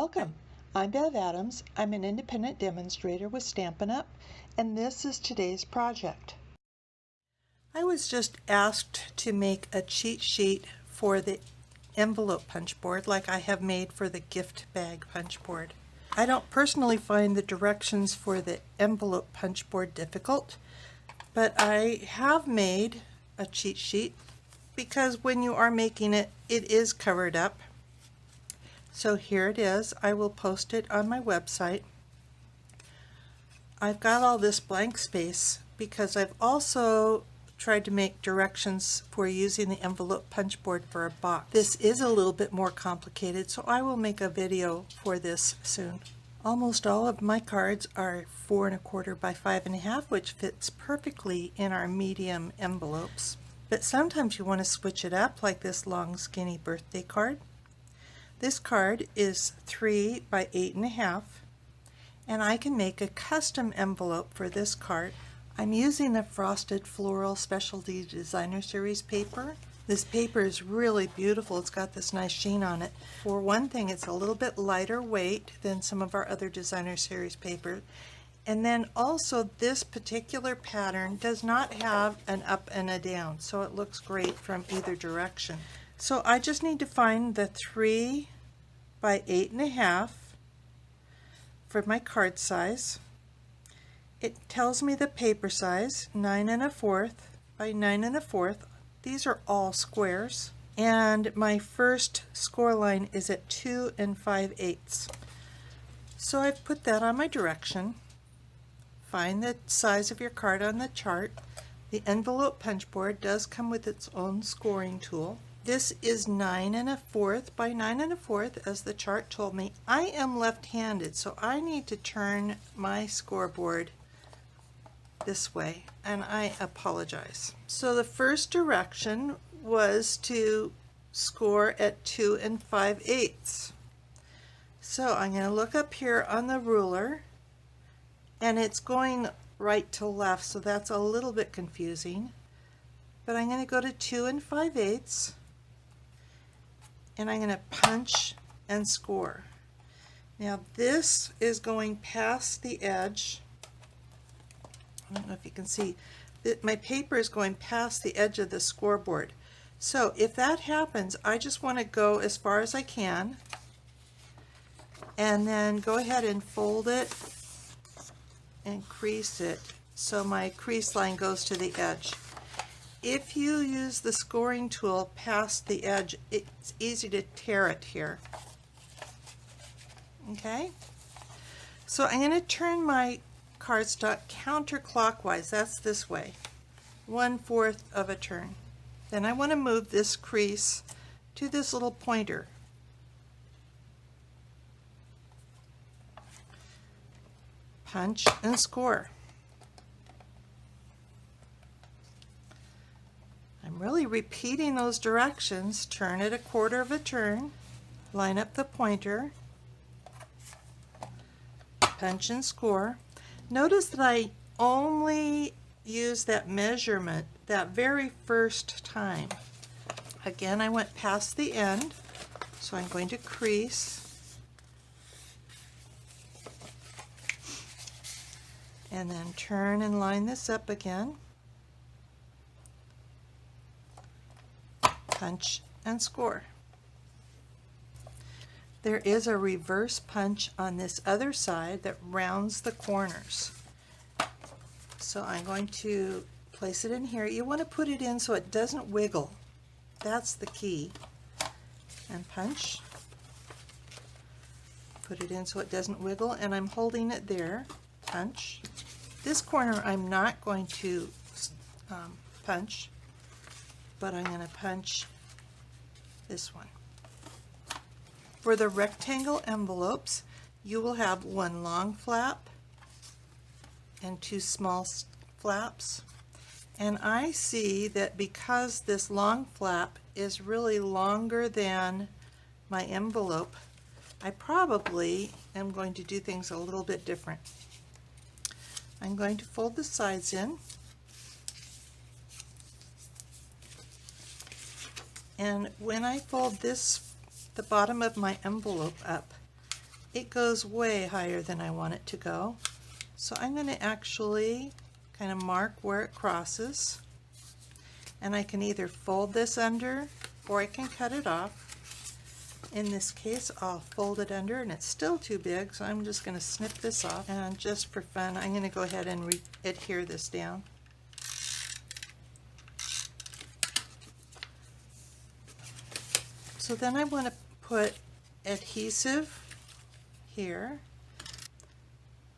Welcome. I'm Bev Adams. I'm an independent demonstrator with Stampin' Up, and this is today's project. I was just asked to make a cheat sheet for the envelope punch board like I have made for the gift bag punch board. I don't personally find the directions for the envelope punch board difficult, but I have made a cheat sheet because when you are making it, it is covered up. So here it is. I will post it on my website. I've got all this blank space because I've also tried to make directions for using the envelope punch board for a box. This is a little bit more complicated, so I will make a video for this soon. Almost all of my cards are 4 1/4 by 5 1/2, which fits perfectly in our medium envelopes. But sometimes you want to switch it up, like this long skinny birthday card. This card is 3 by 8 1/2, and I can make a custom envelope for this card. I'm using the Frosted Floral Specialty Designer Series paper. This paper is really beautiful. It's got this nice sheen on it. For one thing, it's a little bit lighter weight than some of our other Designer Series paper. And then also this particular pattern does not have an up and a down, so it looks great from either direction. So I just need to find the 3 by 8 1/2 for my card size. It tells me the paper size, 9 1/4 by 9 1/4. These are all squares. And my first score line is at 2 5/8. So I've put that on my direction. Find the size of your card on the chart. The envelope punch board does come with its own scoring tool. This is 9 1/4 by 9 1/4, as the chart told me. I am left-handed, so I need to turn my scoreboard this way, and I apologize. So the first direction was to score at 2 5/8. So I'm going to look up here on the ruler, and it's going right to left, so that's a little bit confusing. But I'm going to go to 2 5/8, and I'm going to punch and score. Now this is going past the edge. I don't know if you can see that my paper is going past the edge of the scoreboard. So if that happens, I just want to go as far as I can and then go ahead and fold it and crease it so my crease line goes to the edge. If you use the scoring tool past the edge, it's easy to tear it here. Okay? So I'm going to turn my cardstock counterclockwise. That's this way. 1/4 of a turn. Then I want to move this crease to this little pointer. Punch and score. I'm really repeating those directions. Turn it 1/4 of a turn, line up the pointer, punch and score. Notice that I only use that measurement that very first time. Again, I went past the end, so I'm going to crease and then turn and line this up again. Punch and score. There is a reverse punch on this other side that rounds the corners. So I'm going to place it in here. You want to put it in so it doesn't wiggle. That's the key. And punch. Put it in so it doesn't wiggle, and I'm holding it there. Punch. This corner I'm not going to punch, but I'm going to punch this one. For the rectangle envelopes, you will have one long flap and 2 small flaps. And I see that because this long flap is really longer than my envelope, I probably am going to do things a little bit different. I'm going to fold the sides in, and when I fold this, the bottom of my envelope up, it goes way higher than I want it to go. So I'm going to actually kind of mark where it crosses, and I can either fold this under or I can cut it off. In this case, I'll fold it under, and it's still too big, so I'm just going to snip this off, and just for fun I'm going to go ahead and adhere this down. So then I want to put adhesive here.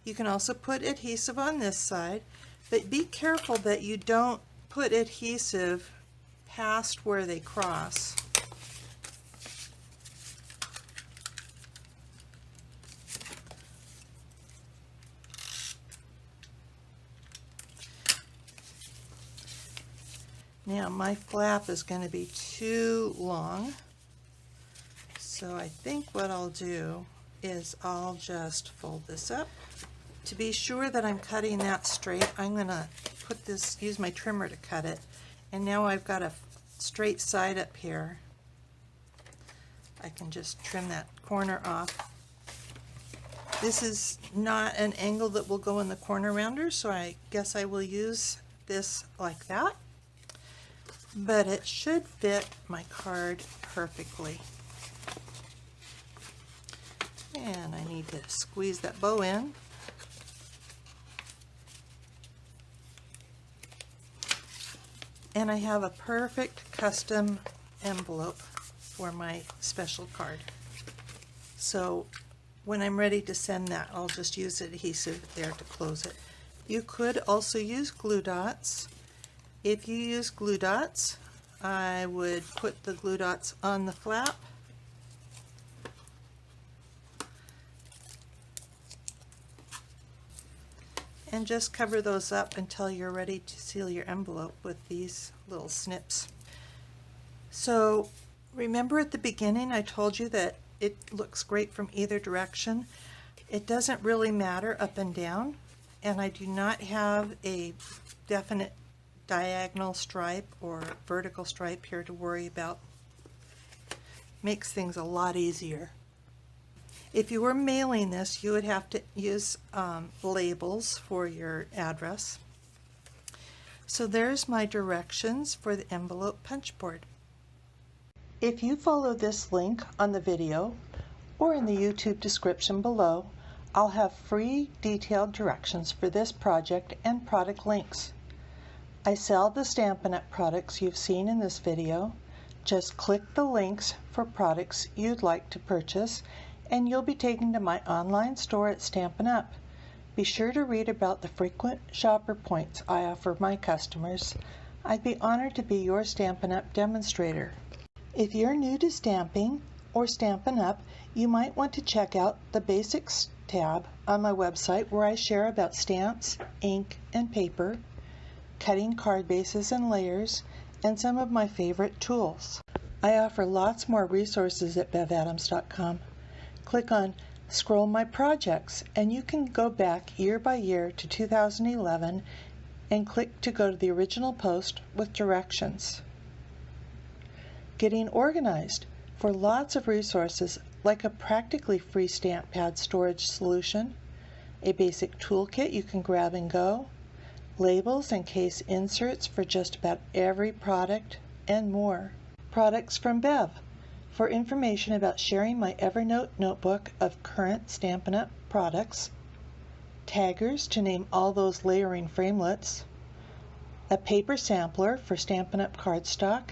You can also put adhesive on this side, but be careful that you don't put adhesive past where they cross. Now my flap is going to be too long, so I think what I'll do is I'll just fold this up. To be sure that I'm cutting that straight, I'm going to use my trimmer to cut it, and now I've got a straight side up here. I can just trim that corner off. This is not an angle that will go in the corner rounder, so I guess I will use this like that. But it should fit my card perfectly. And I need to squeeze that bow in. And I have a perfect custom envelope for my special card. So when I'm ready to send that, I'll just use adhesive there to close it. You could also use glue dots. If you use glue dots, I would put the glue dots on the flap. And just cover those up until you're ready to seal your envelope with these little snips. So remember at the beginning I told you that it looks great from either direction. It doesn't really matter up and down, and I do not have a definite diagonal stripe or vertical stripe here to worry about. Makes things a lot easier. If you were mailing this, you would have to use labels for your address. So there's my directions for the envelope punch board. If you follow this link on the video or in the YouTube description below, I'll have free detailed directions for this project and product links. I sell the Stampin' Up! Products you've seen in this video. Just click the links for products you'd like to purchase, and you'll be taken to my online store at Stampin' Up! Be sure to read about the frequent shopper points I offer my customers. I'd be honored to be your Stampin' Up! Demonstrator. If you're new to stamping or Stampin' Up!, you might want to check out the Basics tab on my website, where I share about stamps, ink, and paper, cutting card bases and layers, and some of my favorite tools. I offer lots more resources at bevadams.com. Click on Scroll My Projects, and you can go back year by year to 2011 and click to go to the original post with directions. Getting Organized, for lots of resources like a practically free stamp pad storage solution, a basic toolkit you can grab and go, labels and case inserts for just about every product, and more. Products from Bev, for information about sharing my Evernote notebook of current Stampin' Up! Products, taggers to name all those layering framelits, a paper sampler for Stampin' Up! Cardstock,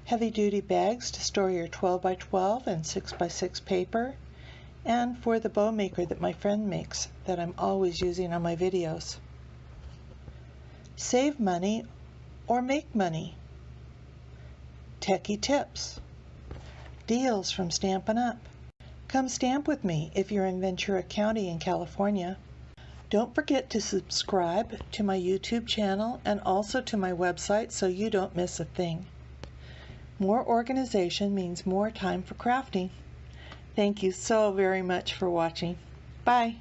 heavy-duty bags to store your 12x12 and 6x6 paper, and for the bow maker that my friend makes that I'm always using on my videos. Save money or make money. Techie tips. Deals from Stampin' Up! Come stamp with me if you're in Ventura County in California. Don't forget to subscribe to my YouTube channel and also to my website so you don't miss a thing. More organization means more time for crafting. Thank you so very much for watching. Bye.